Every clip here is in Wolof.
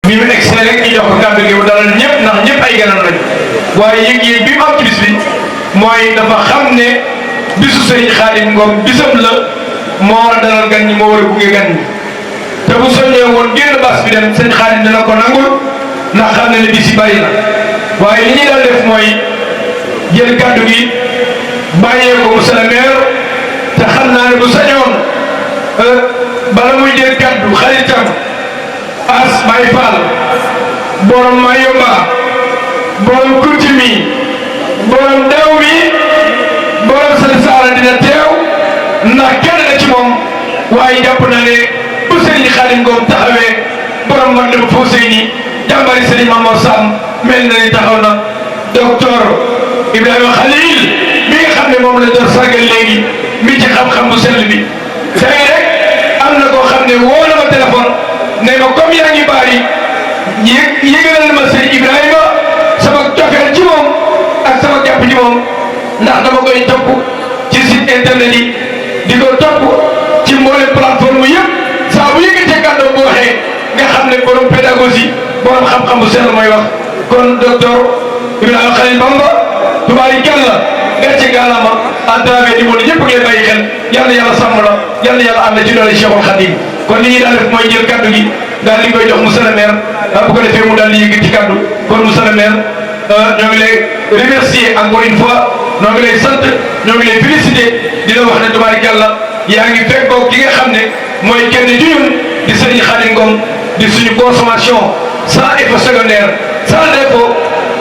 bi mu egsi rek ñu jox ko kàddu gi mu dalal ñëpp ndax ñëpp ay ganam lañu waaye yëg-yëg bi mu am ci bis bi mooy dafa xam ne bisu Serigne Khadim Ngom bisam la moo war a dalal gan ñi moo war a gunge gan ñi te bu soññee woon génn bas bi dem Serigne Khadim dina ko nangul ndax xam ne bis yi bari na waaye li ñuy dal def mooy jël kàddu gi bàyyee ko monsieur le maire te xam naa ne bu sañoon bala muy jël kàddu xaritam as Baye Fall borom Mayomba borom kurti mi borom daw mi borom seen saara dina teew ndax kenn la ci moom waaye jàpp na ne bu Serigne Khadim Ngom taxawee borom man dem foo sëy ni jàmbari Serigne Mamour Sam mel na ni taxaw na docteur Ibrahima Khalil mi nga xam ne moom la doon sargal léegi mi ci xam-xam bu sell bi tey rek am na koo xam ne woo na ma téléphone ne ma comme yaa ngi bari yëgalal ma sëñ Ibrahima sama cofeel ci moom ak sama jàpp ci moom ndax dama koy topp ci site internet yi di ko topp ci mboolem plateforme yëpp saa bu yëgatee kàddoom bu waxee nga xam ne borom pédagogie borom xam-xam bu sell mooy wax kon docteur Ibrahima Khalil Bamba tubaari kàlla gàcce gaalama à travers du monde ñëpp ngay bàyyi xel yal na yàlla sàmm la yal na yàlla ànd ci doole Cheikhul Khadim kon li ñuy daal def mooy jël kaddu gi daal di koy jox monsieur le maire bu ko defee mu daal di yëg ci kaddu kon monsieur le maire ñoo ngi lay remercier encore une fois ñoo ngi lay sant ñoo ngi lay féliciter di la wax ne tubaarikàlla yaa ngi fekkoo ki nga xam ne mooy kenn ci ñun di Serigne Khadim Ngom di suñu consommation sans effet secondaire sans dépôt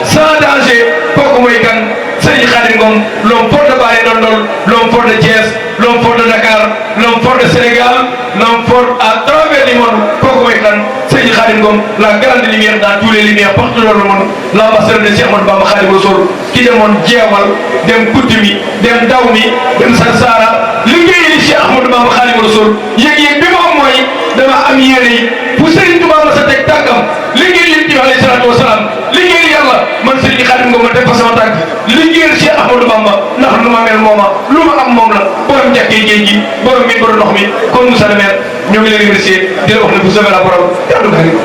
sans danger kooku mooy kan Serigne Khadim Ngom l'homme fort de Baye Ndondol l'homme fort de Thiès l'homme fort de Dakar l'homme fort de Sénégal l'homme fort à travers le monde kooku mooy kan Serigne Khadim Ngom la grande lumière dans tous les lumières partout dans le monde l'ambassadeur de Cheikh Ahmadou Bamba Khadim Rassoul ki demoon jeewal dem Koutimi dem Dawmi dem Sarsara liggéey li Cheikh Ahmadou Bamba Khadim Rassoul yëg-yëg bi ma am mooy dama am yéene yi fu Serigne Touba ma sa teg tànkam liggéey li ci alayhi salaatu wasalaam liggéey yàlla man Serigne Khadim Ngom ma teg fa sama tànk liggéeyal Cheikh Ahmadou Bamba ndax lu ma mel mooma lu ma am moom la borom njëkkee géej gi borom mi borom ndox mi kon monsieur le maire ñoo ngi leen remercier di la wax ne vous avez la parole yàlla na ko.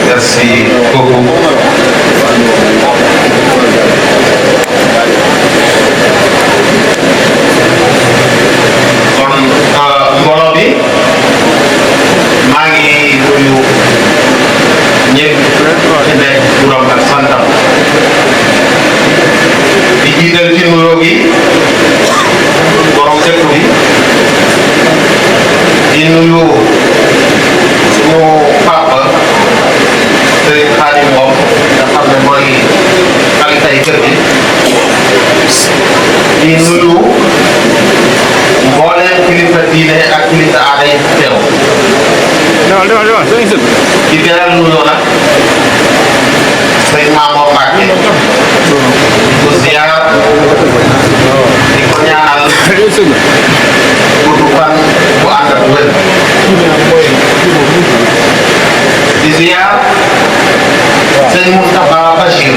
Merci beaucoup. kon mbooloo bi maa ngi nuyu ñëpp ci nekk turam ak santam di jiital ci nuyoo gi borom dëkk bi di nuyu suñu papa Serigne Khadim Ngom nga xam ne mooy xalifa yi kër gi di nuyu mbooleem kilifa diine ak kilifa aada yi teew di beral nuyoo nag Serigne Mamour Mbacké bu ziar di ko ñaanal gudd fan bu ànd ak wér di ziar sëñ Moustapha Bachir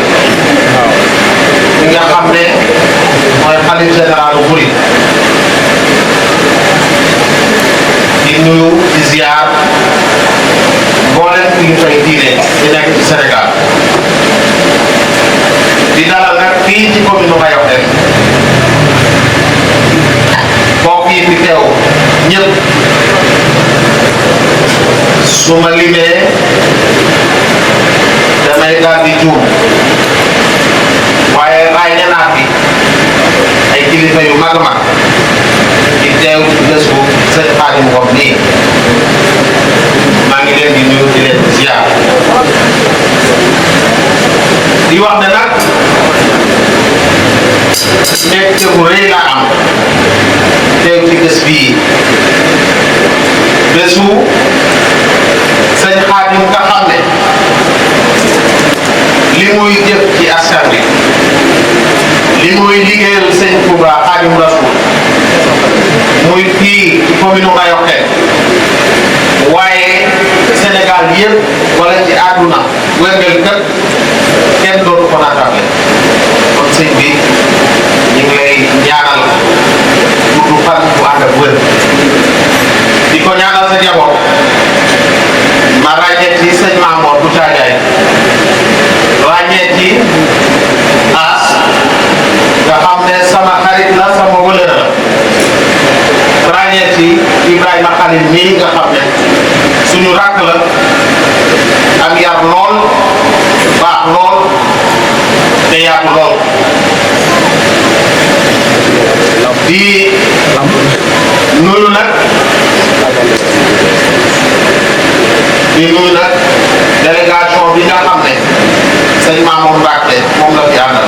mi nga xam ne mooy xalif général Mouride di nuyu di ziar mboolem kilifay diine di nekk ci Sénégal di dalal nag fii ci commune Ngayokh mbokk yi fi teew ñëpp su ma limee damay daal di juum waaye ràññee naa fi ay kilifa yu mag a mag di teew ci bés bu sëñ Khadim Ngom nii maa ngi leen di nuyu di leen ziar di wax ne nag mbégte bu rëy laa am teew ci bés bii bésu sëñ Khadim nga xam ne li muy jëf ci askan bi li muy liggéeyal sëñ Touba Khadim Rassoul muy fii ci commune Ngayokh waaye Sénégal yëpp wala ci àdduna wërngël këpp kenn dootu ko naatable kon sëñ bi ñu ngi lay ñaanal gudd fan bu ànd ak wér di ko ñaanal sa njaboot ma xam ne suñu rakk la am yar lool baax lool te yaatu lool di nuyu nag délégation bi nga xam ne sëñ Mamour Mbacke moom la fi àndal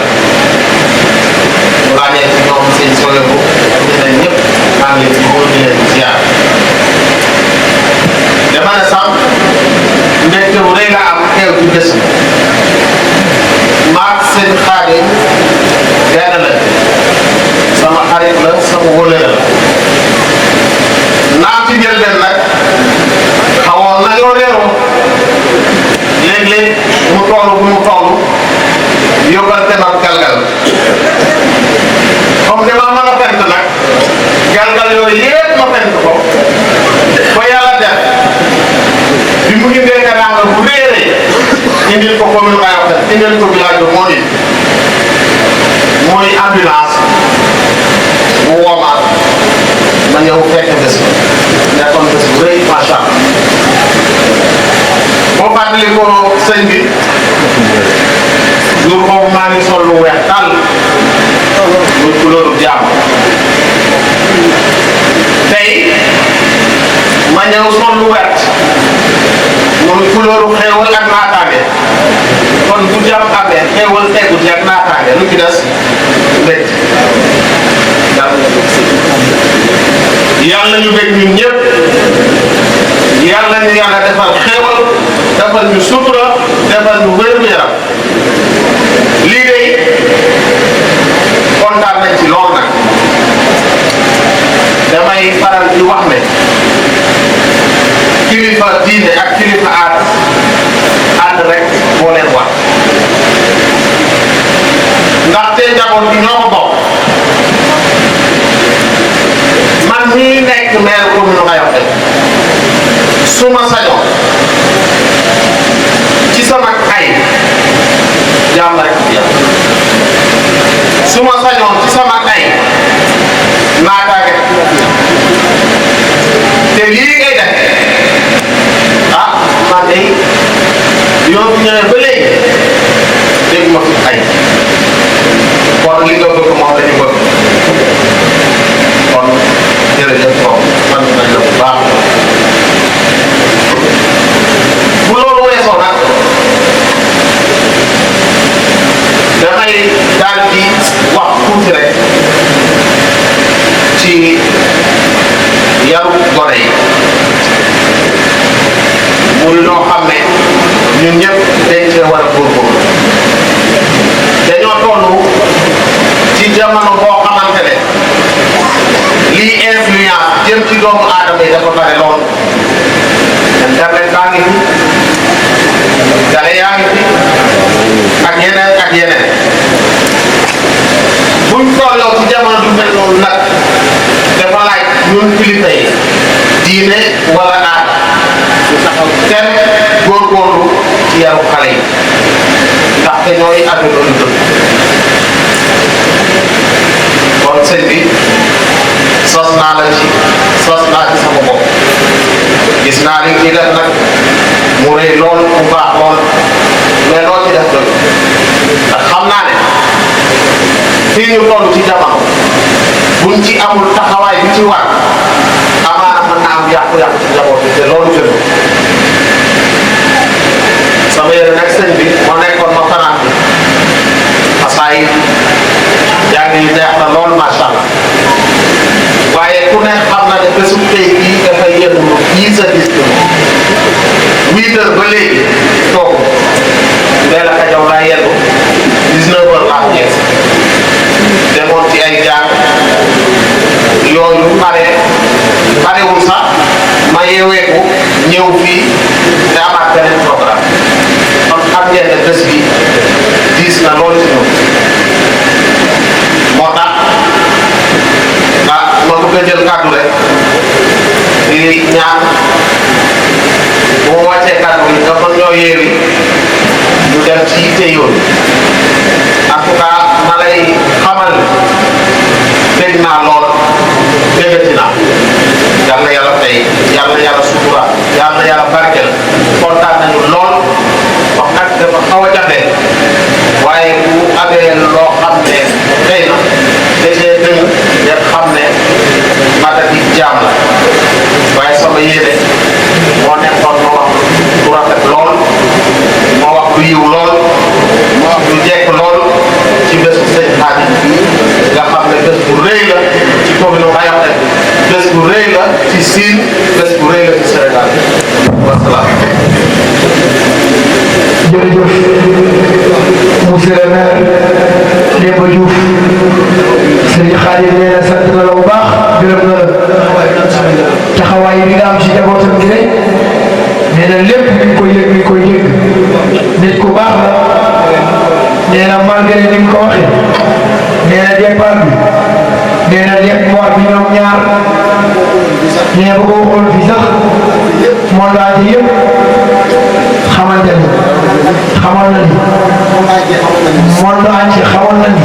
ñu ràññee ci ñoom sëñ Soyebu ak ñeneen ñëpp maa ngi leen di wóor di leen ziar dama ne sax mbégte bu rëy la am teew ci bés maag seen Xaadim benn la sama xarit la sama wóllëre la naam ci njëlbeen nag xawoon nañoo réeroo léeg-léeg mu toll bu mu toll yóbbante nag galgal comme dama mën a fent nag galgal yooyu yépp ma fent ko ba yàlla def bi mu indee teraanga bu réeree indil ko commune Ngayokh indil ko village de Monine mooy ambulance bu woomaat ma ñëw fekk bés nekkoon bés bu rëy macha allah boo fàttali ko sëñ bi jour boobu maa ngi sol lu weex tàll muy couleur jàmm tey ma ñëw sol lu wert muy couleur xéewal ak naataange kon bu jàmm amee xéewal tegu ci ak naataange lu ci des mbéj yàlla ñu bëgg ñun ñëpp yàlla ñu yàlla defal xéewal defal ñu sutura defal ñu wér-gu-yaram lii de kontaan nañ ci lool nag damay faral di wax ne kilifa diine ak kilifa aada ànd rek moo leen wax ndaxte njaboot bi ñoo ko bokk man mii nekk maire commune Ngayokh su ma sañoon ci sama ay jàmm rek fi yàlla su ma sañoon ci sama ay naataange te lii ngay def ah man de yoon bi ñëwee ba léegi dégg ma fi ay kon li nga bëgg moom la ñu bëgg kon jërëjëf kooku sant nañ la bu baax bu loolu weesoo nag damay daal di wax tuuti rek ci yaru gone yi muy loo xam ne ñun ñëpp dañ cee war a góorgóorlu dañoo toll ci jamono boo xamante ne lii influence jëm ci doomu aadama yi dafa bare lool internet baa ngi fi gale yaa ngi fi ak yeneen buñ tolloo ci jamono du mel noonu nag dafa laaj ñun kilifa yi diine wala aada ñu taxaw kenn góorgóorlu ci yaru xale yi ndaxte ñooy àdduna lu dëgg kon sëñ bi sos naa la ci sos naa ci sama bopp gis naa li ci def nag mu rëy lool mu baax lool mais loo ci def doy ndax xam naa ne fii ñu toll ci jamono buñ ci amul taxawaay bi ci war amaana mën naa am yàqu-yàqu ci njaboot bi te loolu gën sama yére nag sëñ bi moo nekkoon ma fanaan bi asaay jàng yi neex na lool macha allah waaye ku ne xam na ne bésu tey bii dafay yëngu kii sa gis nga 8 heures ba léegi toog teel a kajaw laa yendu 19 heures laa jeex demoon ci ay jàng yooyu parewul sax ma yeeweeku ñëw fii te amaat beneen programme kon xam ngeen ne bés bi diis na lool ci ñoom moo tax ma bëgg a jël kàddu rek di ñaan bu ma wàccee kàddu gi nga mën ñoo yeewi ñu dem ci yitte yoon en tout cas ma lay xamal dégg naa lool déggati naa yàlla yàlla tey yàlla kontaan nañu lool wax nag dafa xaw a jafe waaye bu amee loo xam ne xëy na dafee dëng ngeen xam ne matati jaam la waaye sama yéene moo nekkoon ma wax lu rafet lool ma wax lu yiw lool ma wax lu jekk lool ci bésu sëñ Xaadim bi nga xam ne bés bu rëy la ci commune Ngayokh bés bu rëy la ci Sine bés bu rëy la ci Sénégal wasalaam. jërëjëf monsieur le maire Demba Diouf Serigne Khadim nee na sant na la bu baax gërëm na la taxawaay bi nga am ci njabootam gi rek nee na lépp mi ngi koy yëg mi ngi koy dégg nit ku baax la nee na malgré ni mu ko waxee nee na départ bi nee na lépp mois bi ñoom ñaar nee na bu ko waxoon fii sax monde entier yëpp xamante ni xamal na ni monde entier xamal na ni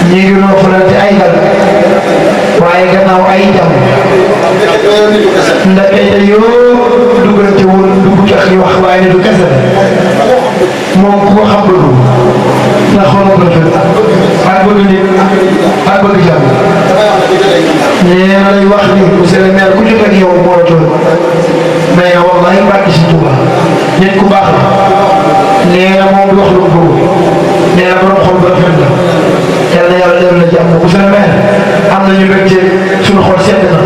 ñu ngi doon falante ay dal waaye gannaaw ay jam ndax tey yoo dugalante woon dugg ci ak wax waaye ne du kese moom ku ko xam bëgg ndax xoolal ko rafet ak bëgg nit ak bëgg jàmm nee na lay wax ni monsieur le maire ku jot ak yow moo la toll mais wallahi barke si Touba nit ku baax la nee na moom du wax lu ko nee na borom xol bu rafet la yal na yàlla def la jàmm monsieur le maire am nañu mbégte suñu xol sedd na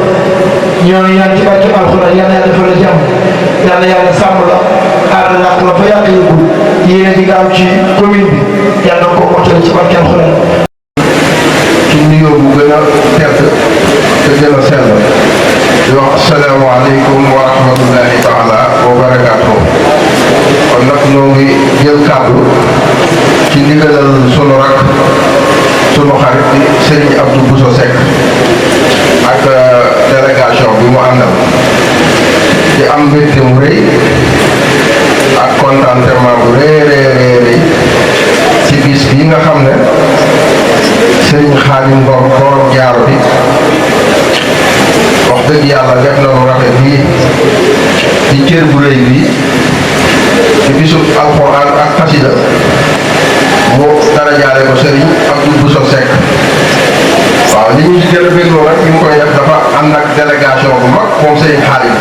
ñoo ñaan ci barke alxuraan yal na yàlla defal la jàmm yal na yàlla sàmm la aar la làq la fa yàq yëgul yéene di nga am ci commune bi yal na ko mottali ci barke alxuraan. ci nuyoo bu gën a tedd te gën a sell di wax asalaamaaleykum wa rahmatullahi taala wa barakaatuhu kon nag ñoo ngi jël kàddu ci ndigalal sunu rak sunu xarit di Serigne Abdou Bousso Seck ak délégation bi mu àndal di am mbégte mu rëy ak contentement bu rëy ci bis bi nga xam ne Serigne Khadim Ngom borom Jaaro bi wax dëgg yàlla def na lu rafet bii ci cër bu rëy bi ci bisu alxuraan ak xasida mu dara jaare ko Serigne Abdou Bousso Seck waaw li ñu ci gën a bégloo nag bi mu koy def dafa ànd ak délégation bu mag moom Serigne Khadim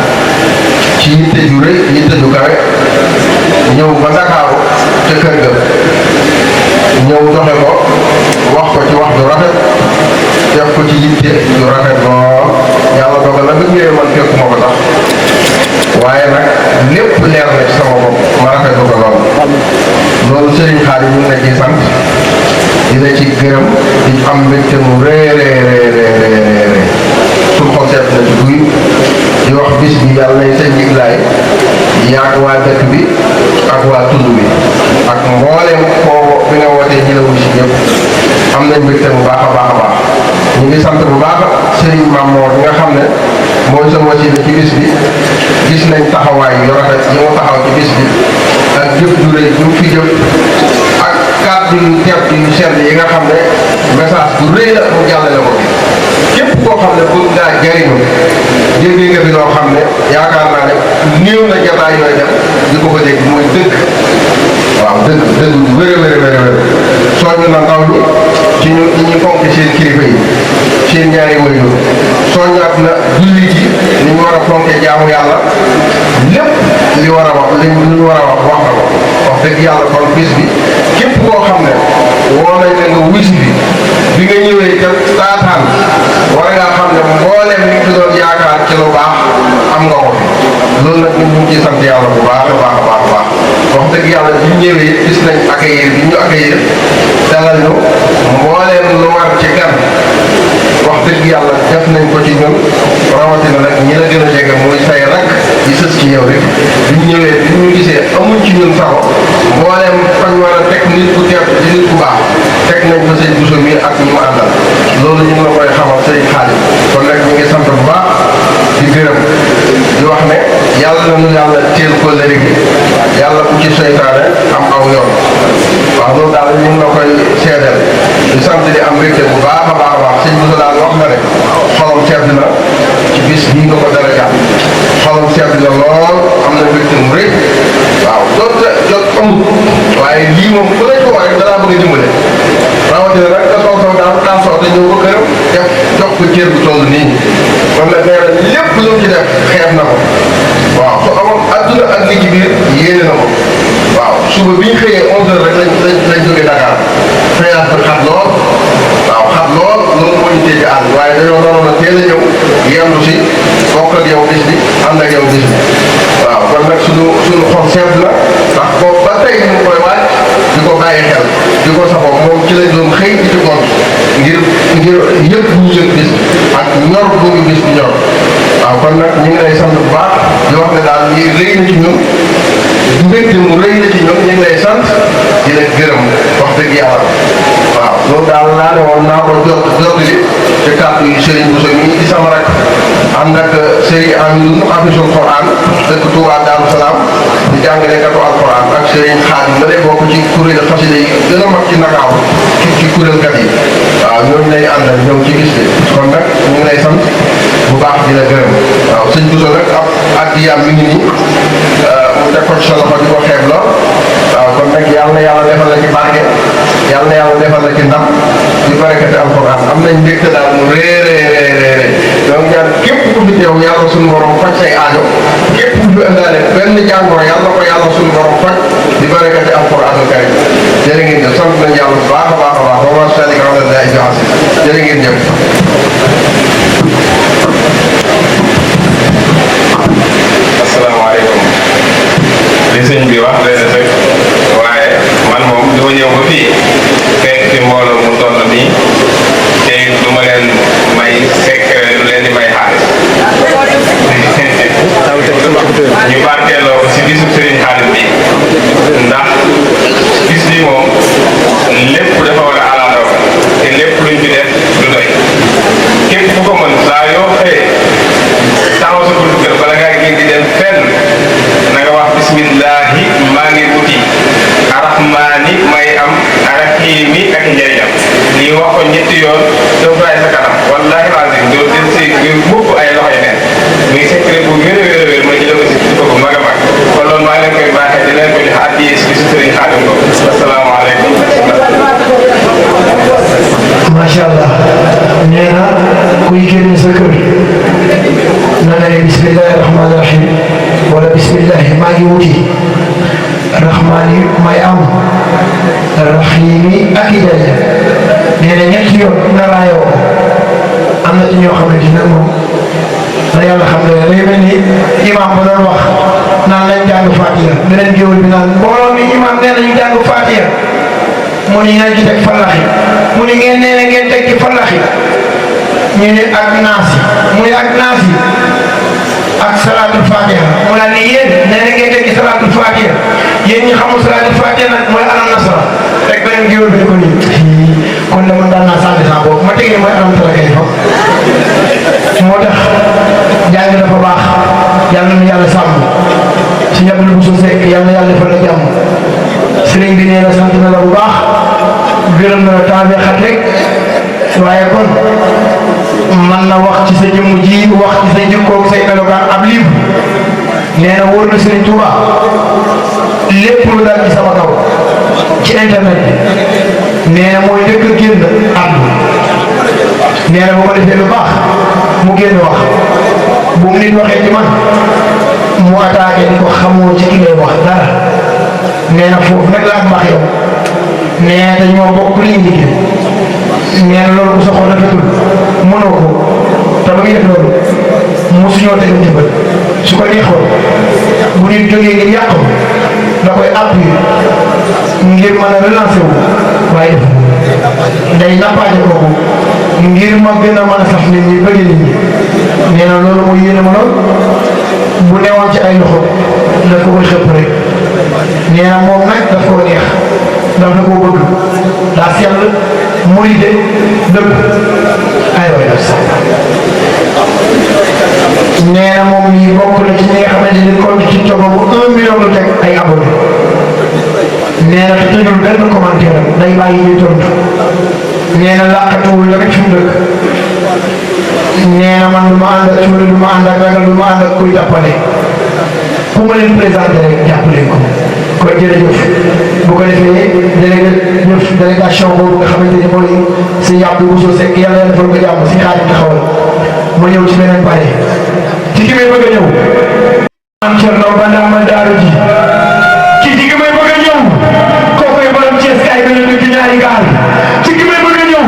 ci yitte ju rëy yitte ju kawe ñëw ba Ndakaaru ca kër ga ñëw joxe ko wax ko ci wax ju rafet def ko ci yitte ju rafet lool yàlla dogal na bi ñëwee man fekkuma ko tax waaye nag lépp leer na ci sama bopp ma rafetlu ko lool loolu Serigne Khadim ñu ngi la ciy sant di la ci gërëm di am mbégte mu ree suñu xol seet na ci guy di wax bis bi yàlla nay sa njiglaay yaag waa dëkk bi ak waa tund bi ak mbooleem koo bi nga wootee ñi la wuy si ñëpp am nañ mbégte bu baax a baax a baax ñu ngi sant bu baax Serigne Mamour bi nga xam ne mooy sa wasila ci bis bi gis nañ taxawaay yu rafet yi mu taxaw ci bis bi ak jëf ju rëy ju fi jëf ak kàddu yu tedd yu sell yi nga xam ne message bu rëy la mu jàllale ko fi képp koo xam ne bëgg ngaa jariñu déggee nga fi loo xam ne yaakaar naa ne néew na jataay yooyu def di ko dégg mooy dëgg waaw dëgg bu wér soññ na ndaw ñi ci ñu ñi fonk seen kilifa yi seen ñaari waajur soññaat na julli ji ni ñu war a fonkee jaamu yàlla lépp li war a wax li ñu war a wax na ko wax dëgg yàlla kon bis bi képp koo xam ne woo nañ la nga wisi bi nga ñëwee ca taataan war ngaa xam ne mbooleem li fi doon yaakaar ci lu baax am nga ko fi loolu nag ñun ñu ngi ciy sant yàlla bu baax a baax a baax a baax wax dëgg yàlla bi ñu ñëwee gis nañ accueillir bi ñu accueillir dalal ñu mbooleem lu war ci gan wax dëgg yàlla def nañ ko ci ñun rawatina nag ñi la gën a jege muy say rak yi sës ci yow rek bi ñu ñëwee bi ñu gisee amuñ ci ñun sago mbooleem fañ war a teg nit ku teew di nit ku baax teg nañ ko sëñ Bousso mi ak ñi mu àndal loolu ñu ngi la koy xamal sëñ Khadim kon nag ñu ngi sant bu baax di gërëm di wax ne yàlla na nu yàlla teel ko la léegi yàlla bu ci seytaane am aw yoon waaw loolu daal ñu ngi la koy seedeel di sant di am mbégte bu baax a baax a baax sëñ Bousso daal wax na ne xolam sedd na ci bis bii nga ko dara jàpp xolam sedd na lool am na mbégte mu rëy suba bi ñu xëyee 11h rek lañ jógee Dakar xëyaat ba xat lool waaw xat lool loolu moo ñu téye ci àll waaye dañoo naroon a teel a ñëw yendu si bokk ak yow bis bi ànd ak yow bis bi waaw kon nag suñu xol seet la ndax boobu ba tey ñu koy waaj di ko bàyyi xel di ko safoo moom ci lañ doon xëy di ci gont ngir yëpp ñu yëg bis ak ñor bu ñu bis bi ñor waaw kon nag ñu ngi lay sant bu baax di wax ne daal lii rëy na ci ñun mbégte mu rëy na ci ñun ñu ngi lay sant di la gërëm wax dëgg yàlla waaw loolu daal naa ne woon naa ko jot li ci kàddu yi Serigne Bousso mi di sama rak ànd ak Serigne Amidou Hafisul Quran dëkk Touba Darou Salaam di jàngalekatu Alquran ak Serigne Khadim ma lay bokk ci kuréel xasida yi gën a mag ci Ndakaaru ci kuréelkat yi waaw ñooñu lay àndal ñëw ci gis bi kon nag ñu ngi lay sant bu baax di la gërëm waaw sëñ Bousso nag ab addiyaam mi ngi nii mu teg ko ci sa loxo di ko xeeb la waaw kon nag yàlla na yàlla defal la ci barke yàlla na yàlla defal la ci ndam di barakati alquran am nañ mbégte daal mu réeréeréeré donc ñaan képp ku fi teew yàlla suñu borom faj say aajo képp ku fi indaale benn jàngoro yàlla ko yàlla suñu borom faj di barakati alquran karim jërë ngeen jëf sant nañ yàlla bu baax a baax a baax wa ma salika ala llahi bi aziz jërë ngeen jëf asalaamaaleykum li sëñ bi wax leen rek waaye man moom dama ñëw ba fii fekk ci mbooloo mu toll nii te du ma leen may secret lu leen di may xaalis ñu barkeeloo ko si bisu Serigne Khadim bi ndax bis bi moom lépp dafa war a alaandaw te lépp luñ fi def du doy képp ku ko mën saa yoo xëyee taxaw sa buntu kër bala ngaa génn di dem fenn na nga wax bismillahi maa ngi wuti arrahmaani may am arrahiimi ak njëriñam lii wax ko ñetti yoon doo fay sa kanam wallahi lazim doo del si mukk ay loxo yi neen muy secret bu wér a wér a wér ma jëlee ko si ko bu mag a mag kon loolu maa ngi leen koy baaxee di leen ko jox addiye si bisu Serigne Khadim ko asalaamaaleykum macha allah nee na kuy génn sa kër na nga ne bismillahi rahmaani rahim wala bismillahi maa ngi wuti rahmaani may am rahimi ak i jaay nee na ñetti yoon na laayoo am na ci ñoo xamante ne moom na yàlla xam ne day mel ni imam ba doon wax naan lañ jàng Fatiha beneen géwél bi naan mbooloo mi imam nee nañu jàng Fatiha mu ni ngeen ci teg fallaxi mu ni ngeen nee na ngeen teg ci fallaxi ñu ne ak naasi mu ne ak naasi ak salaatul fatiha mu daal ni yéen nee na ngeen teg ci salaatul fatiha yéen ñi xamul salaatul fatiha nag mooy alam nasara rek beneen géwél bi ko nii kon de man daan naa sànni saa boobu ma teg ni mooy alam tara kay fa moo tax jàng dafa baax yàlla na yàlla sàmm si ñëpp lu bu sekk yàlla na yàlla defal la jàmm sëriñ bi nee na sant na la bu baax gërëm na la temps bi xat rek waaye kon man na wax ci sa jëmm ji wax ci sa jikkoog say melokaan ab livre nee na wóor na Sëriñ Tuuba lépp lu dal ci sama kaw ci internet bi nee na mooy dëkk génn àddu nee na bu ko defee lu baax mu génn wax bu mu nit waxee ci man mu attaqué di ko xamoo ci ki ngay wax dara nee na foofu nag laa baax yow nee na te ñoo bokk li ñu liggéey nee na loolu bu sa xol rafetul mënoo ko te ba muy def loolu mosuñoo teg njëbal su ko neexoon bu nit jógee ngir yàq da koy appuyer ngir mën a relancer wu waaye def day nappaaje kooku ngir ma gën a mën a sax nit ñi bëgg nit ñi nee na loolu mooy yéene ma lool bu newoon ci ay loxo da ko koy xëpp rek nee na moom nag daf koo neex daf na koo bëgg daa sell muride dëgg ay way daf sax nee na moom mii bokk na ci ñi nga xamante ni compte ci togo bu 1 million lu teg ay abonné nee na te tëjul benn commentaire am day bàyyi ñuy tontu nee na làqatuwul la rek fi mu dëkk nee na man du ma ànd ak cuune du ma ànd ak ragal du ma ànd ak kuy jàppale ku ma leen présenté rek jàppale ko kon jërëjëf bu ko defee délégation boobu nga xamante ni mooy si Abdou Bousso Seck yàlla defal ko jàmm si Xaadim taxawal ma ñëw ci beneen pare ci ki may bëgg a ñëw am Cerno Banda ma daaru ji ci ki may bëgg a ñëw ñaari gaal ci ki may bëgg a ñëw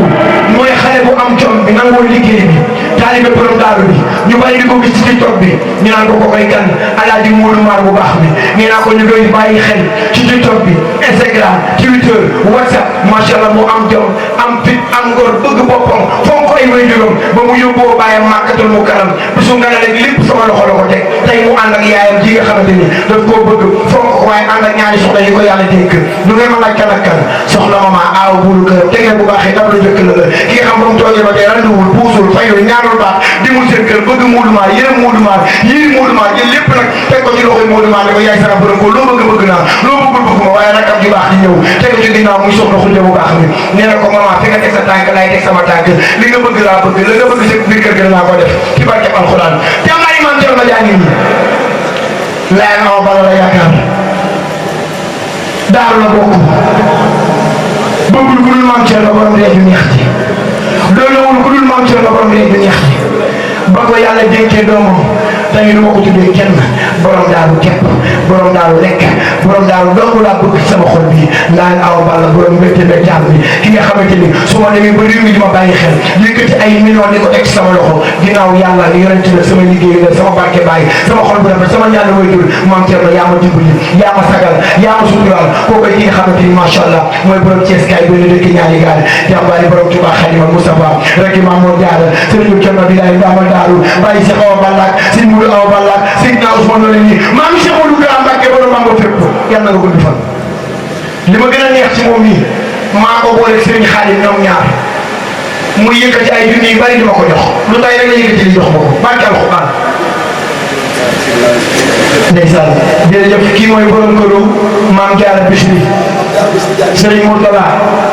mooy xale bu am jom bi nangoo liggéey bi taalibe borom daaru bi ñu bari di ko gis ci TikTok bi ñu naan ko koy kan Alaaji Moodu Maar bu baax bi ñu naan ko ñu koy bàyyi xel ci TikTok bi Instagram Twitter WhatsApp macha allah mu am jom am fit am ngor bëgg boppam fonk ay way juróom ba mu yóbboo bàyyam màkkatul mu karam bisu nga ne rek lépp sama loxo la ko teg tey mu ànd ak yaayam ji nga xamante ni daf koo bëgg fonk ko waaye ànd ak ñaari soxna yi ko yàlla dénk du ngeen ma laaj kan ak kan soxna mama aaw buuru këram teg bu baaxee daf la njëkk la ki nga xam ba mu toogee ba tey randiwul puusul fayul ñaanul baax dimul seen kër bëgg Moodu Maar yërëm Moodu Maar yii Moodu Maar jël lépp nag teg ko ci loxoy Moodu Maar ne ko yaay sama borom ko loo bëgg naa loo bëggul bëgguma waaye nag am ji baax di ñëw teg ko ci ginnaaw muy soxna xujja bu baax mi nee na ko maman fi nga teg sa tànk laay teg sama tànk li nga bëgg laa bëgg la nga bëgg sa biir kër gi naa ko def ci barke alxuraan jàmbaari maam Cerno ma jàngi nii laay awa bala la yaakaar daaru la bokk bëggul ku dul maam Cerno borom reeju neex ji doolewul ku dul maam Cerno borom reeju neex ji ba ko yàlla dénkee doomam tey du ma ko tuddee kenn borom daaru képp borom daaru lekk borom daaru dong laa bëgg sama xol bi naan aw balla borom mbégte be jaam bi ki nga xamante ni su ma demee ba réew mi di ma bàyyi xel yëkkati ay millions di ko teg sama loxo ginnaaw yàlla yonent la sama liggéey la sama barke bàyyi sama xol bu rafet sama ñaan way dul maam Cerno yaa ma dimbali yaa ma sagal yaa ma suturaal kooku ki nga xamante ni macha allah mooy borom Thiès kaay benn dëkk ñaari gaal jàmbaari borom Touba Xadima Moustapha rek maam moo jaara sëriñ Cerno bi laay ndaamal daaru bàyyi si xaw a ballaak sin mulu awa ballaak Seydina Ousmane loolu nii maam Cheikh Modou Gara Mbacké borom maa nga fépp yàlla nga gudd fan li ma gën a neex ci moom nii maa ko boole Serigne Khadim ñoom ñaar muy yëkkati ay junni yu bari di ma ko jox lu tay rek la yëkkati li jox ma ko barke alxuraan ndeysaan jërëjëf kii mooy borom këru maam Jaara Bichri Serigne Mourtala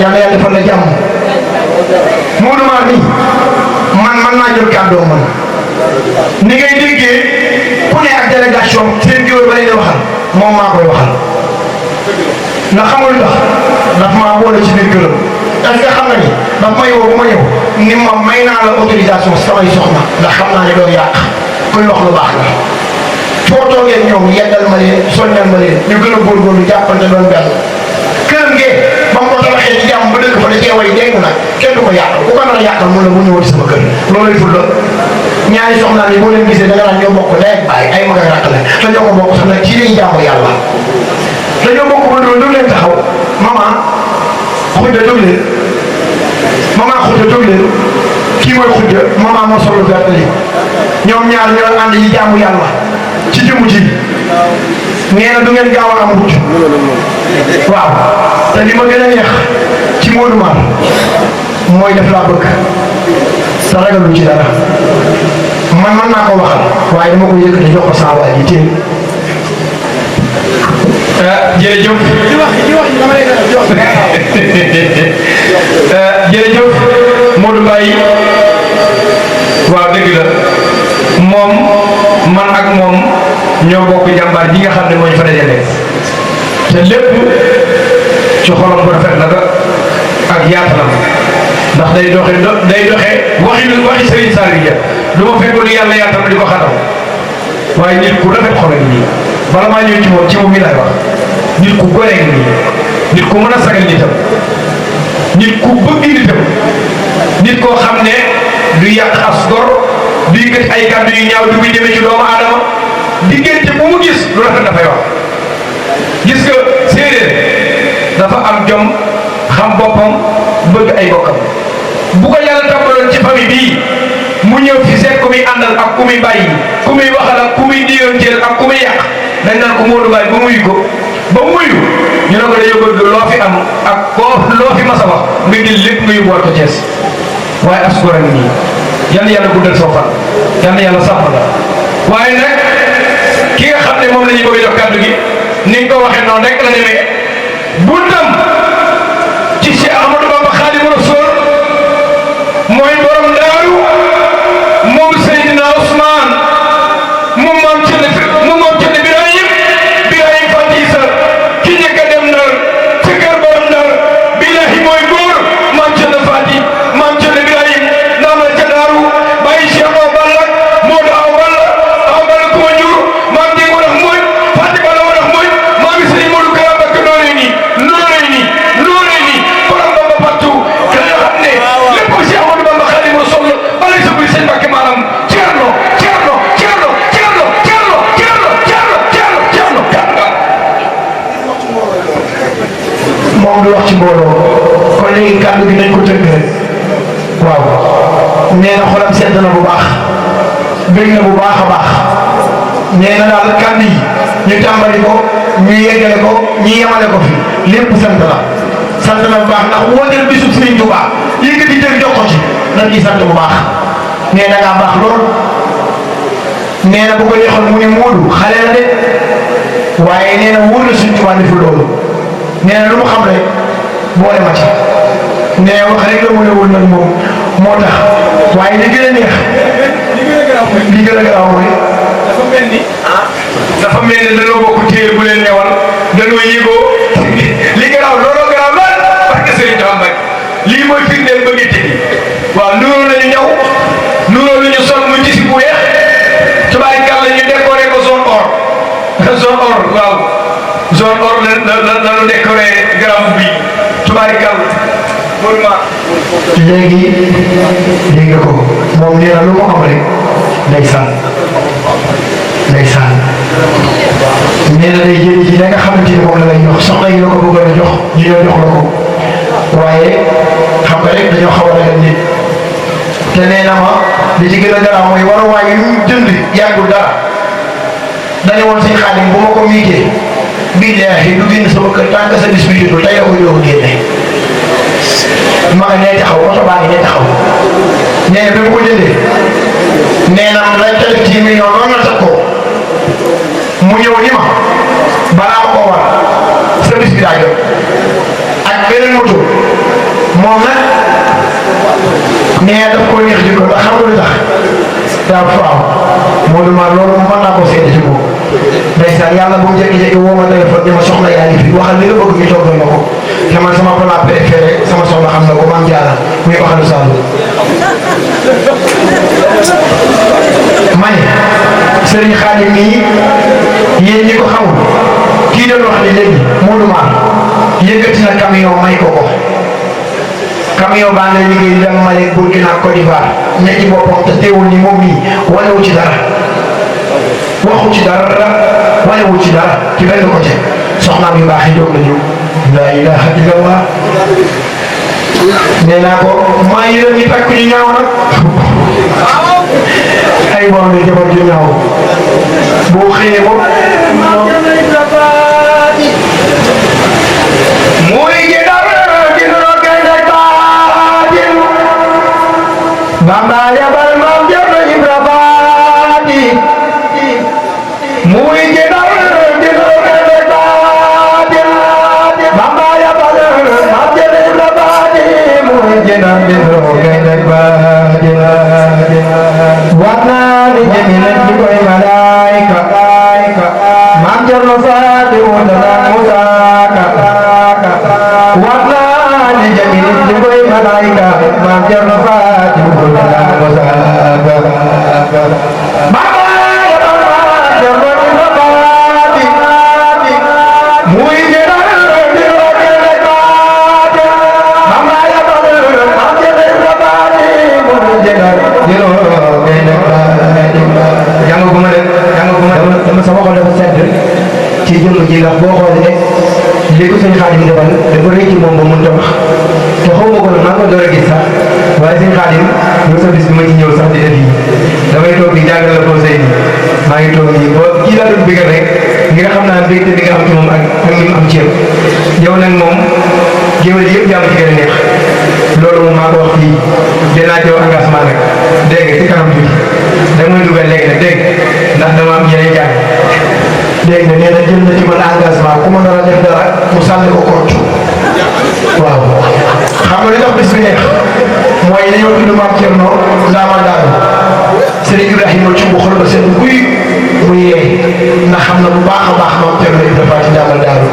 yàlla yàlla defal la jàmm Moodu Maar nii man naa jël kàddoo man ni ngay déggee ku ne ak délégation seen géwél ba lay waxal moom maa koy waxal ndax xamul tax daf maa boole ci biir këram est-ce que xam nga ni daf may woo ba ma ñëw ni ma may naa la autorisation samay soxna ndax xam naa ne doo yàq kuy wax lu baax la foo toogee ñoom yeddal ma leen soññal ma leen ñu gën a góorgóorlu jàppante doon benn këram ngee ba mu ko tabaxee ci jàmm ba dëkk fa da cee way dégg nag kenn du ko yàq ku ko nar a yàqal mun la mu ñëwati sama kër loolay ful la ñaari soxnaa yi boo leen gisee da nga naan ñoo bokk léegi bàyyi ay mag ak rakk la te ñoo ko bokk sax nag ci lañ jaamu yàlla dañoo bokk ba doon jóg leen taxaw maman xujja jóg leen maman xujja jóg leen kii mooy xujja maman moo solo vert li ñoom ñaar ñoo ànd yi jaamu yàlla ci jëmu ji nee na du ngeen gaaw a am wut waaw te li ma gën a neex ci Moodu Maar mooy def laa bëgg sa ragalu ci dara man naa ko waxal waaye dama ko yëkkati jox ko saa waay ji téye jërëjëf jërëjëf Modou Mbaye waaw dëgg la moom man ak moom ñoo bokk jàmbaar ji nga xam ne moo ñu fa dajale te lépp ci xolam bu rafet la ak yaatalam ndax day doxe waxi Serigne Saliou Dia du ma fekkoon ni yàlla yaatal di ko xatal waaye nit ku rafet xol ak nii bala maa ñëw ci moom mi lay wax nit ku gore ak nii nit ku mën a sagal nitam nit ku bëgg nitam nit koo xam ne du yàq as gor du yëkkati ay kàddu yu ñaaw di muy demee ci doomu aadama diggante bu mu gis lu rafet dafay wax gis nga séeréer dafa am jom xam boppam bëgg ay bokkam bu ko yàlla tàmbaloon ci famille bii mu ñëw fi seet ku muy àndal ak ku muy bàyyi ku muy waxal ak ku muy diyonteel ak ku muy yàq dañ naan ko Modou Mbaye ba muyu ko ba muyu ñu ne ko dañoo bëgg loo fi am ak loo fi mas a wax nga jël lépp nga yóbbuwaat ko Thiès waaye as góor a ngi nii yal na yàlla guddal soo fan yal na yàlla sàmm la waaye nag ki nga xam ne moom la ñu bëgg jox kàddu gi ni nga ko waxee noonu rek la demee buntam ci Cheikh Ahmadou Bamba Khadimu Rasul mooy borom daaru moom Seydina Ousmane moom maam Cerno Birahim Fatisa ki njëkk a dem Ndar ci kër borom Ndar billahi mooy góor maam Cerno Fati maam Cerno Birahim ndax la ca daaru bàyyi Cheikh Awa Balla Modou Awa Balla ku ma jur maam Dieng warax mooy Fati Balla warax mooy maam Serigne Modou Gara Mbacké nooree nii borom moom du wax ci mbooloo kon léegi kàddu gi nañ ko tënk rek waaw nee na xolam sedd na bu baax bëgg na bu baax a baax nee na daal kàddu yi ñu tàmbali ko ñu yeggale ko ñu yemale ko fi lépp sant la bu baax ndax wooteel bisub Sëriñ Tuubaa yëkkati jël jox ko ci nañ ci sant bu baax nee na ngaa baax lool nee na bu ko yéexoon mu ne Moodu xale la de waaye nee na wóor na Sëriñ Tuubaa deful loolu nee na lu mu xam rek boole ma ci nee na wax rek la mu ne woon nag moom moo tax waaye li gën a neex li gën a garaaw mooy dafa mel ni dañoo bokk téere bu leen newal dañoo yëgoo li garaaw looloo garaaw lool parce que Sëriñ Tuubaa Mbàkke lii mooy firndeel ba gétt gi waaw nuroo lañu ñaw nuroo lu ñu sol mu gis bu weex tubaarkàlla ñu décoré ko zone or waaw zone or la ñu décoré garab bi tubaarkàlla léegi dégg nga ko moom nee na lu mu am rek ndeysaan nee na day jëli ci la nga xamante ni moom la lay jox soxna yi la ko bëggoon a jox ñu ñoo jox la ko waaye xam nga rek dañoo xaw a ragal nit te nee na ma li ci gën a garaaw mooy waruwaay yu ñu jënd yàggul dara dañu woon seen Xaadim bu ma ko miitee billaahi du génn sama kër tànk sa bis bi jotul tey la koy doog a génne ma nga nee taxaw oto baa ngi nee taxaw nee na bi mu ko jëndee nee na lañ ca def 10 millions noonu la teg ko mu ñëw ni ma balaa ma koo war service bi daa jot ak beneen moto moom nag nee daf ko neex jikko ndax xam nga lu tax daa faaw moo du ma loolu mën naa ko seede ci moom ndeysaan yàlla bu mu jékki-jékki woo ma téléphone ni ma soxla yaa ngi fi waxal li nga bëgg ñu toggal ma ko te man sama plat préféré sama soxla xam na ko maam Diarra muy waxalu Saalum man Serigne Khadim nii yéen ñi ko xamul kii doon wax ni léegi Modou Mar yëkkati na camion may ko camion baa ngay liggéey dem Mali Burkina Côte d'Ivoire ne ci boppam te teewul ni moom mii wanewu ci dara waxu ci dara wanewu ci dara ci benn côté soxnaam yu baax yi doog nañu la ilaha illallah nee naa ko maa ngi leen di takk ñu ñaaw nag ay borom ne jabar ju ñaaw boo xëyee ko muy gënal gënal gënal baadin Bamba yabal maam Cerno Ibra Faati muy gënal gënal gënal baadin Bamba yabal maam Cerno Ibra Faati muy gënal gënal gënal baadin wax naa ni jëmilan ci koy malaayka maam Cerno Faati wutala musaaka wax naa ni jëmilan ci koy malaayka maam Cerno Faati wutala musaaka Bamba yabal maam Cerno Ibra Faati muy gënal gënal gënal baadin Bamba yabal maam Cerno Ibra Faati muy gënal jàngaguma de dama sama xol dafa sedd ci jëmm ji ndax boo xoolee li ko sëñ Xaadim defal dafa rëy ci moom ba mënut a wax te xaw ma ko nag maa ngi ko door a gis sax waaye sëñ Xaadim yow sa bis bi ma ci ñëw sax di def yi damay toog di jàngal la conseil bi maa ngi toog nii ba kii laa doon bëggal rek ngir xam naa mbégte bi nga xam ci moom ak li mu am ci yow nag moom géwél yëpp jàmm ci gën a neex loolu moom maa ko wax fii dinaa jox engagement nag dégg nga ci kanam tuuti da nga may dugal léegi nag dégg ndax dama am yeneen jàng dégg nga nee na jël na ci man engagement ku ma nar a def dara mu sànni ko compte waaw xam nga li tax bis bi neex mooy dañoo tudd maam Cerno Ndaama Daaru Serigne Ibrahima ci bu xol ba seen buy mu yee ndax xam na bu baax a baax maam Cerno Ibrahima Faati Ndaama Daaru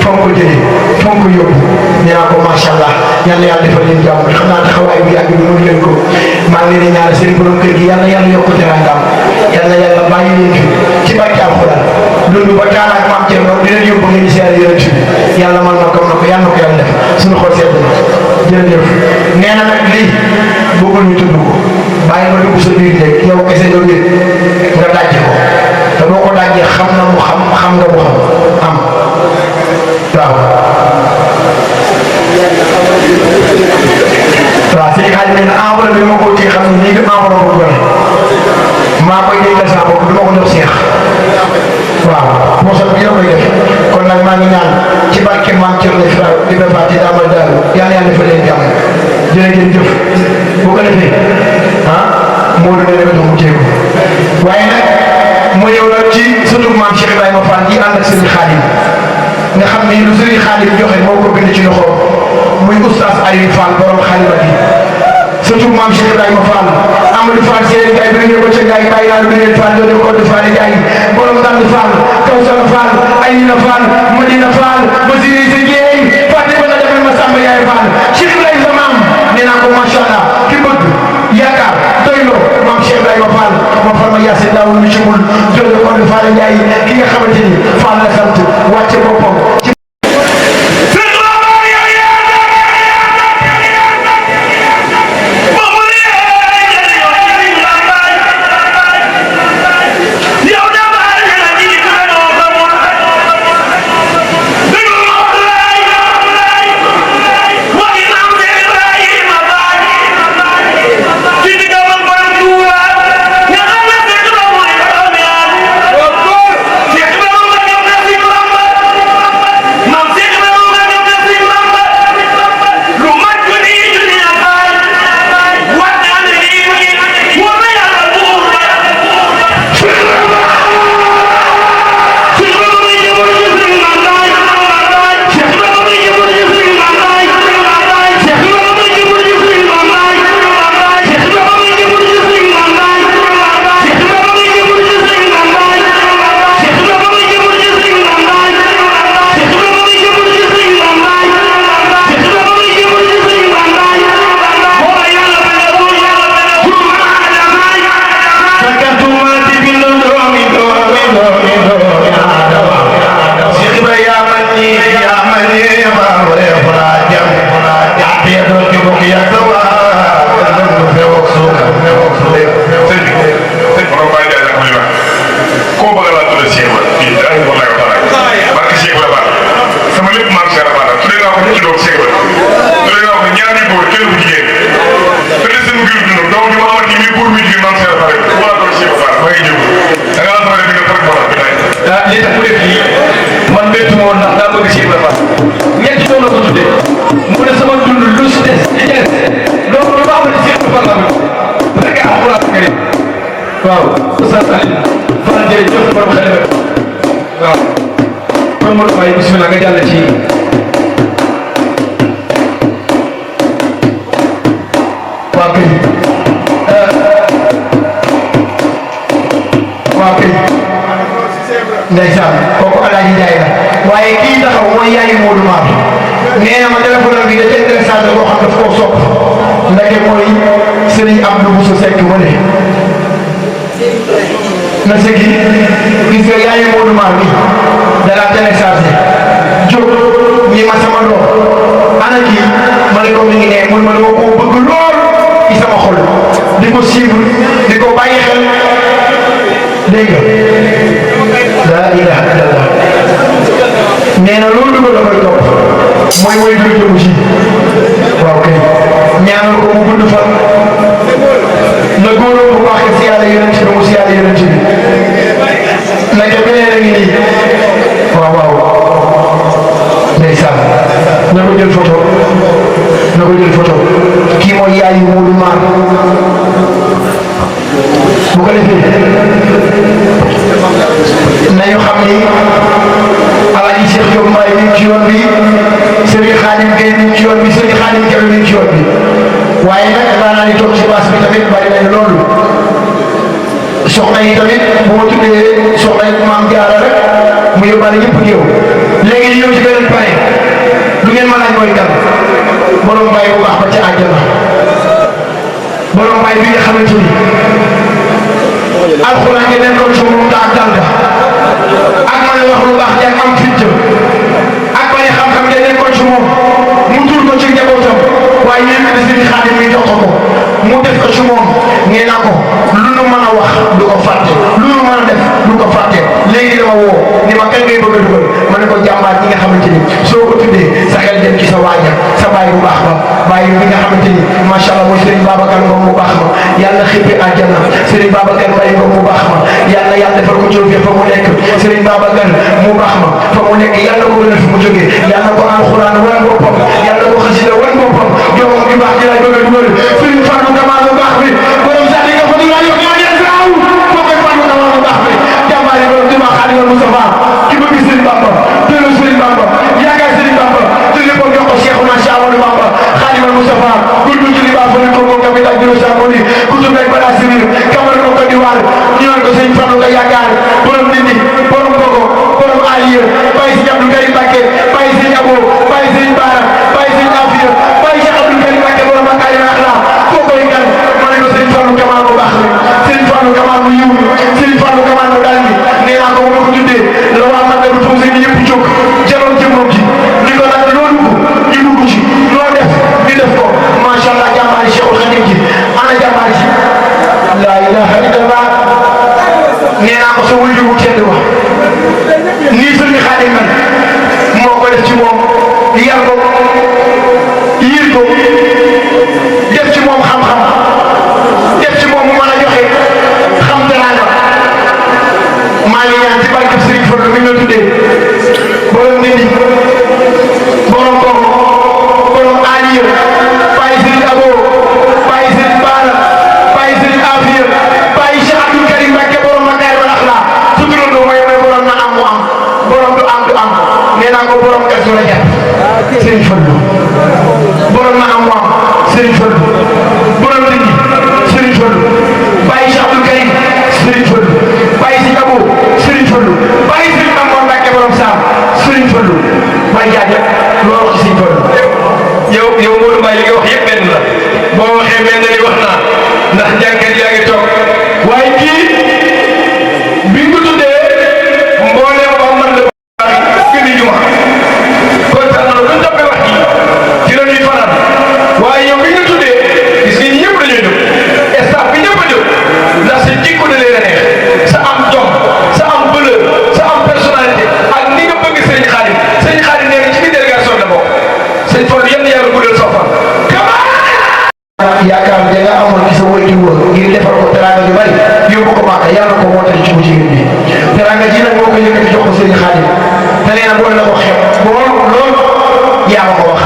foo ko jëlee foo ko yóbbu nee naa ko macha allah yàlla yàlla defal leen jàmm xam naa taxawaay bi yàgg bi mënu leen ko maa ngi leen di ñaanal seen borom kër gi yàlla yàlla yokk teraangaam yàlla yàlla bàyyi leen fi ci barke alxuraan loolu ba taan ak maam Cerno di leen yóbbu ngeen di seere yonent bi yàlla man na ko na ko yàlla na ko yàlla def suñu xol sedd na jërëjëf nee na nag lii bëggul ñu tudd ko bàyyi ma dugg sa biir léeg yow kese nga wér nga dajje ko te boo ko dajjee xam na mu xam nga mu xam am waaw maa ko doon joxe maa koy déggal saa bopp du ma ko jox seex waaw mosal bi la koy def kon nag maa ngi ñaan ci barke maam Thierno di ba fàtte amal daal yàlla yàlla defal leen jàmm jërëjëf bu ko defee moo du ne mu jéego waaye nag mu ñëw nag ci sunu maam Cheikh Ibrahima Fall yi ànd ak Serigne Khadim nga xam ni lu Serigne Khadim joxe moo ko bind ci loxo muy oustaz Aliou Fall borom xalima bi surtout maam Cheikh Ibrahima Fall Amadou Fall Seye Gaye bi nga ko ca Gaye bàyyi naa lu ngeen Fall doon ko de Fall Gaye borom Dande Fall Kawsara Fall Ayina Fall Madina Fall Basiri Sa Gueye Fatou Bala defal ma Samba Yaay Fall Cheikh Ibrahima maam nee naa ko macha allah ki bëgg yaakaar doyloo maam Cheikh Ibrahima Fall ma far ma yaase daawul mi ci mul doon ko de Fall Gaye ki nga xamante ni Fall la sant wàcce boppam bismillah nga jàll ci waa kay ndeysaan kooku Alaaji Njaay la waaye kii taxaw mooy yaayu Modou Mar nee na ma téléphone bi da ca intéressant boo xam daf koo sopp ndeke mooy Serigne Abdou Bousso Seck wala na segi gis nga yaayu Modou Mar bi da la téléchargé jóg ñi ma sama doom ana kii ma ne ko mi ngi ne mun ma dama koo bëgg lool ci sama xol di ko suivre di ko bàyyi xel dégg nga la ilaha illallah nee na loolu ko dafay topp mooy mooy du jëm ci waaw kay ñaanal ko mu gudd fan na góoróom bu baax si yàlla yonent bi mu si yàlla yonent bi naka beneen a ngi nii waaw waaw ndeysaan na ko jël photo na ko jël photo kii mooy yaayu Modou Mar bu ko defee nañu xam ni Alaaji Cheikh Diop Mbaye mi ngi ci yoon bi Serigne Khadim Gueye mi ngi ci yoon bi Serigne Khadim Gueye mi ngi ci yoon bi waaye nag daanaa ni toog ci baas bi tamit bari nañ loolu soxna yi tamit bu ma tuddee soxna yi maam Jaara rek mu yóbbaale ñëpp ñëw léegi ñu ñëw ci beneen pare lu ngeen mën a mooy kan borom Mbaye bu baax ba ca àjjana borom Mbaye bi nga xamante ni alxuraan ngeen nekkoon ci moom daa dal ak mën a wax lu baax ak am fit ak bañ a xam-xam ngeen nekkoon ci moom mu tur ko ci njabootam waaye yéen a ngi Xaadim mi jox ko mu def ko ci moom nee naa ko lu nu mën a wax du ko fàtte lu nu mën a def du ko fàtte léegi dama woo ni ma kan ngay bëgg a dugal ma ne ko jàmbaar ñi nga xamante ni soo ko tuddee sa xel dem ci sa waaja sa baay bu baax ba baay bi nga xamante ni macha allah mooy Serigne Babacar Ngom bu baax ba yàlla xippi àjjana Serigne Babacar Mbaye ko mu baax ma yàlla yàlla defal ko jóge fa mu nekk Serigne Babacar mu baax ma fa mu nekk yàlla ko gënal fi mu jógee yàlla ko alxuraan wan boppam yàlla ko xasida wan boppam doomam bi baax ji lay bëgg a dugal Serigne Fallou Kamal bu baax bi borom sax di nga fa dugal yow maa ngeen gaaw moo koy Fallou Kamal bu baax bi jàmbaari borom di ma Xaadimal Mustafa ki bëgg Serigne Bamba tëlu Serigne Bamba yaakaar Serigne Bamba tëlu ko jox ko Cheikhouna Ahmadou Bamba Xaadimal Mustafa guddu ci li baax fa ko moom capital di Rosamoni ku tu mek bala civil kamal ko ko di war ñu naan ko Serigne Fallou nga yaakaar borom nit borom bogo borom aliye Baye Serigne Abdou Karim Mbacké Baye Serigne Abo Baye Serigne Bara Baye Serigne Afia Baye Cheikh Abdou Karim Mbacké borom Makaari Akhla ko koy gan ma ne ko Serigne Fallou Kamal bu baax Serigne Fallou Kamal bu yiw Serigne Fallou Kamal bu dal ni nee naa ko bu ko tuddee la waa Magaru Fawzi ni yëpp jóg jaloon jëmmam ji ni ko nag loo dugg ñu dugg ci loo def ñu def ko macha allah jàmbaari Cheikhul Khadim ji ana jàmbaari ji la ilaha illallah nee naa ko sa wujju bu tedd wax nii Serigne Khadim man moo ko def ci moom yar ko yiir ko def ci moom xam-xam def ci moom mu mën a joxe xam teraanga maa ngi ñaan ci barke Serigne Fallou mi ñu tuddee borom nit ñi borom kooku borom Aliou Baye Serigne Abo Baye Serigne Bara Baye Serigne Afia Baye Cheikh Abdou Karim Mbacké borom Makaari Akhla su turandoo mooy borom na am mu am borom du am nee naa ko borom Kazu Rajab Serigne Fallou borom na am mu am Serigne Fallou borom nit ñi Serigne Fallou Baye Cheikh Abdou Karim Serigne Fallou Baye Serigne Abo Serigne Fallou Baye Serigne Mamadou Mbacké borom Sam Serigne Fallou may jaajëf loolu wax ci Serigne Fallou yow Modou Mbaye li nga wax yëpp benn la boo waxee benn li wax naa ndax jànkat yaa ngi toog waaye kii bi nga ko tuddee mbooleem ba mën la gën a juma kontaan na lu toppee wax ji ci la ñuy fanaan waaye yow bi nga tuddee gis nga ñëpp dañuy jóg staff bi ñëpp a jóg ndax sa jikko da leen a neex sa am jom sa am valeur sa am personnalité ak ni nga bëgg Serigne Khadim Serigne Khadim nee na ci biir délégation la bokk Serigne Fallou yenn yàlla guddal sa fan yaakaar da nga amoon ci sa wëytu woon ngir defal ko teranga ju bari yóbbu ko Màkka yàlla ko moo tali ci mu jigéen bi teranga ji nag moo ko yëkkati jox ko Serigne Khadim te nee na boole la ko xeeb loolu yaa ma ko wax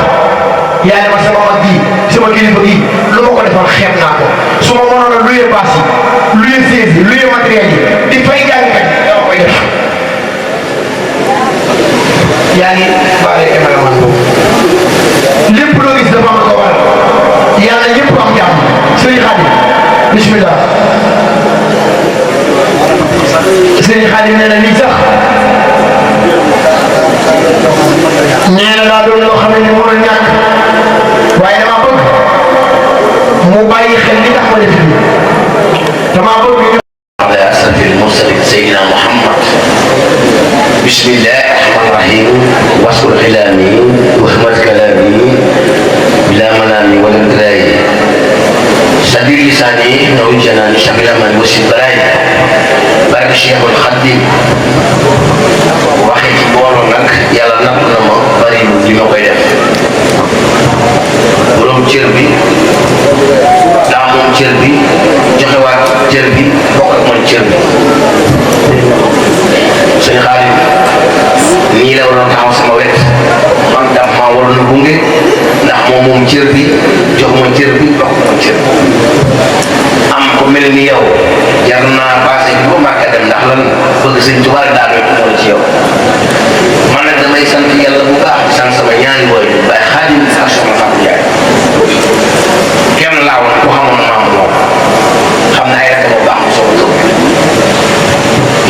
yaa ne ma sama mag bii sama kilifa bii lu ma ko defal xeeb naa ko su ma mënoon a luye baas yi luye siège yi luye matériel yi di fay jàngkat dama koy def yaa ngi baale cameraman boobu lépp loo gis dafa am ko waral yàlla ñëpp am jàmm Serigne Khadim bismillah Serigne Khadim nee na lii sax nee na daa doon loo xam ne mënul ñàkk waaye dama bëgg mu bàyyi xel li tax ma def lii dama bëgg على أسرف المرسلين سيدنا محمد بسم الله الرحمن الرحيم واسكر كلامي واحمد كلامي بلا منامي ولا ابتلاء سبيل لساني نوي جناني شغل من وسيم بلاي بارك الشيخ الخديم waxi ci booloo nag yàlla napp na ma bari li ma koy def borom cër bi daa moom cër bi joxewaat cër bi bokk ak man cër bi sëñ Xaadim nii la waroon taxaw sama wet man daf maa waroon a gunge ndax moom cër bi jox ma cër bi bokk ak man cër am ko mel ni yow jar naa passé bi ba Màkka dem ndax lan bëgg sëñ Tuubaa daa doon moo ci yow man nag damay sant yàlla bu baax di sant sama ñaari booy Baye Xaadim ak soxna Fatou Ndiaye kenn laa woon ku xamoon maam moom xam na ay rakk bu baax mu soog a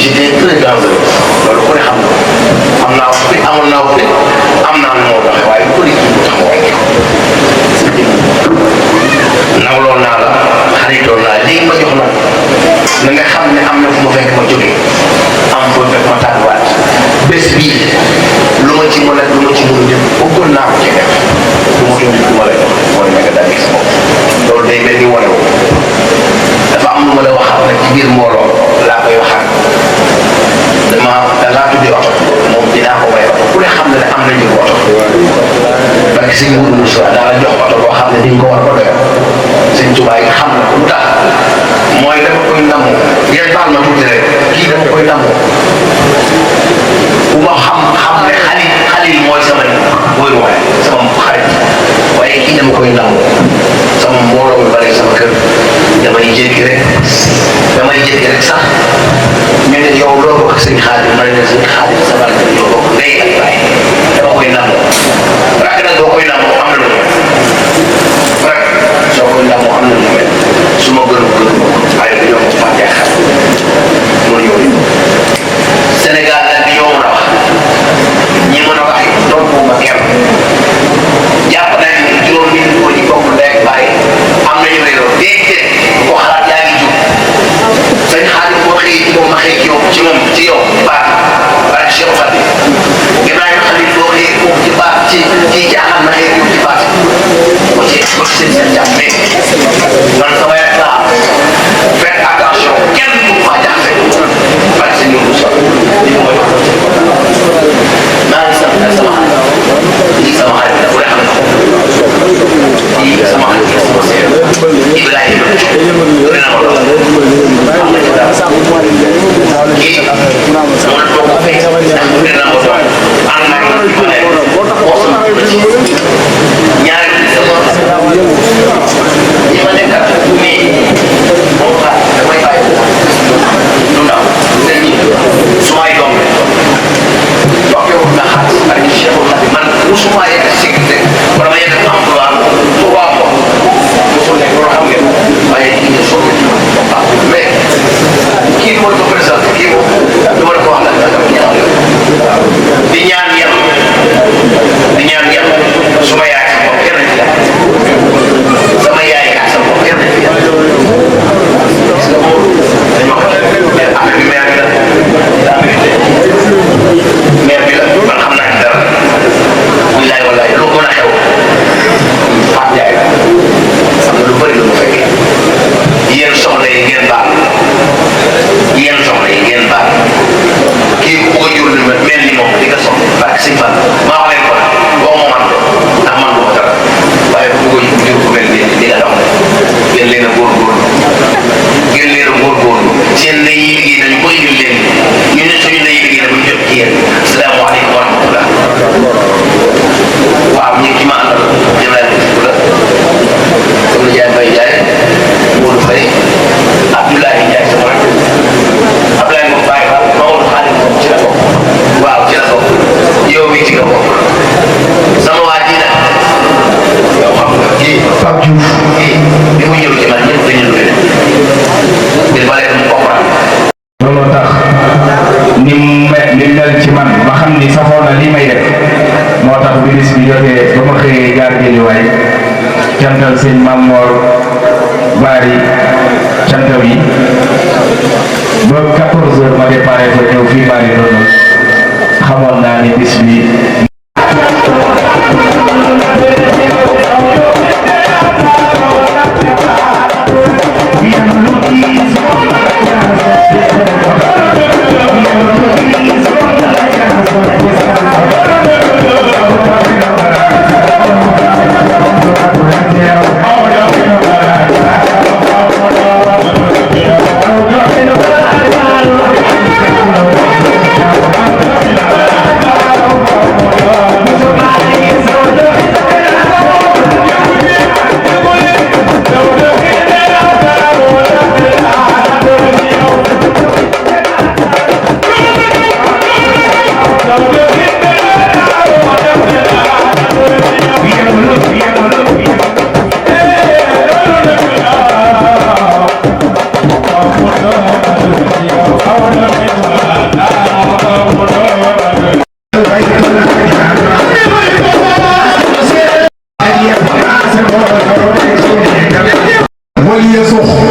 j'étais très dangereux loolu ku ne xam na am naa wax bi amoon naa wax bi am naa nu moo doxee waaye bu ko bu tax ma wàññi nawloo naa la xaritoo naa léegi ma jox na na nga xam ne am na fu ma fekk ma jógee am fu ma fekk ma tàgguwaat bés bii lu ma ci mën a lu ma ci mën def bëggoon naa ko ci def lu ma doon du ma la jox mooy nga daal gis bopp loolu day mel ni wane wu dafa am lu ma la waxaat nag ci biir mbooloo laa koy waxaat da laa tuddi oto moom dinaa ko may oto ku ne xam ne am na njëgu oto parce que sëñ Mourou Moussa daa la jox oto boo xam ne di nga ko war ba doyoo sëñ Tuubaa yi xam na ko lu tax koy nangu sama mbooloo mu bari sama kër damay jékki rek sax ñu ne yow loo bokk sëñ Xaadim ma ne sëñ Xaadim sa barke ñoo bokk ndey ak baay dama koy nangu rek nag boo koy nangu am na lu rek soo koy nangu am na lu mel su ma gënu waaye dañoo ko fàttee xam mu ñëw Sénégal nag bi ñoo mën a wax ñi mën a wax doon bu ma kenn jàpp nañ juróom nit ko ñu bokk ndey ak baay am nañu réeroo déedéet ko xalaat yaa ngi jub sëñ Xaadim boo xëyee ci moom ma xëy ci yow baax barke Cheikh Fadi Ibrahima Khalil boo xëyee moom ci baax ci jaaxal ma xëy ci baax ko ci seen jàmm mais man sama yaay laa faites attention kenn du ma jaxase parce que ñu so li mooy maa ngi sant sama xarit lii sama xarit la bu dee xam na lii sama xarit la sama seer Ibrahima dina ma lool am na ci dara kii moom la toog fay ndax dina ma doon ànd ak man fi ma nekk boo sama ñaari ñi ma nekkat mais moom xaar damay bàyyi lu ndaw seen ñi su may doom toogewul na xaalis ak Cheikh Xaadim man musuma yegg sécurité wala ma yegg emploi pourquoi moom mosul nekk loolu xam ngeen waaye kii nga soog a mais kii mooy ko présenté kii moom du ma la ko wax la di ñaan yàlla suma yaay sa bopp kenn ci sama yaay ak sa bopp kenn ci parce que moom dañoo xam ne affaire bi maire bi la maire bi la man xam naa ci dara wilaay walaay lu mën a xew Fatou Ndiaye la am na lu bëri lu mu fekkee yéen soxna yi ngeen baal kii ku ko jur mel ni moom di nga soxla parce que sëñ Fall maa wax leen ko boo ma man ndax man du ma dara waaye ku ko jur ku mel ni di nga dox ngeen leen a góorgóorlu seen ndey yi liggéey nañu ko indil leen ñu ne suñu ndey yi liggéey na bu ñu jot ci yéen asalaamaaleykum wa rahmatullah waaw ñu ci ma àndal jëlaat ko la comme Ndiaye Mbaye Ndiaye Modou Faye Abdoulaye Ndiaye sama rek Abdoulaye Mbow Baye Fall Maodo Xaadim moom ci la bokk waaw ci la bokk yow mii ci nga bokk sama waa ji nag yow xam nga kii Pape Diouf kii bi mu ñëw ci man ñëpp dañu luwe ngir ba leen mu comprendre looloo tax ni mel ci man ma xam ni safoo na lii may def moo tax bi bis bi jotee ba ma xëyee gaar Géejawaay cantal sëñ Maam Mor Bari cantal yi ba 14 heures ma déparé fa ñëw fii Bari noonu xamoon naa ni bis bi وليصح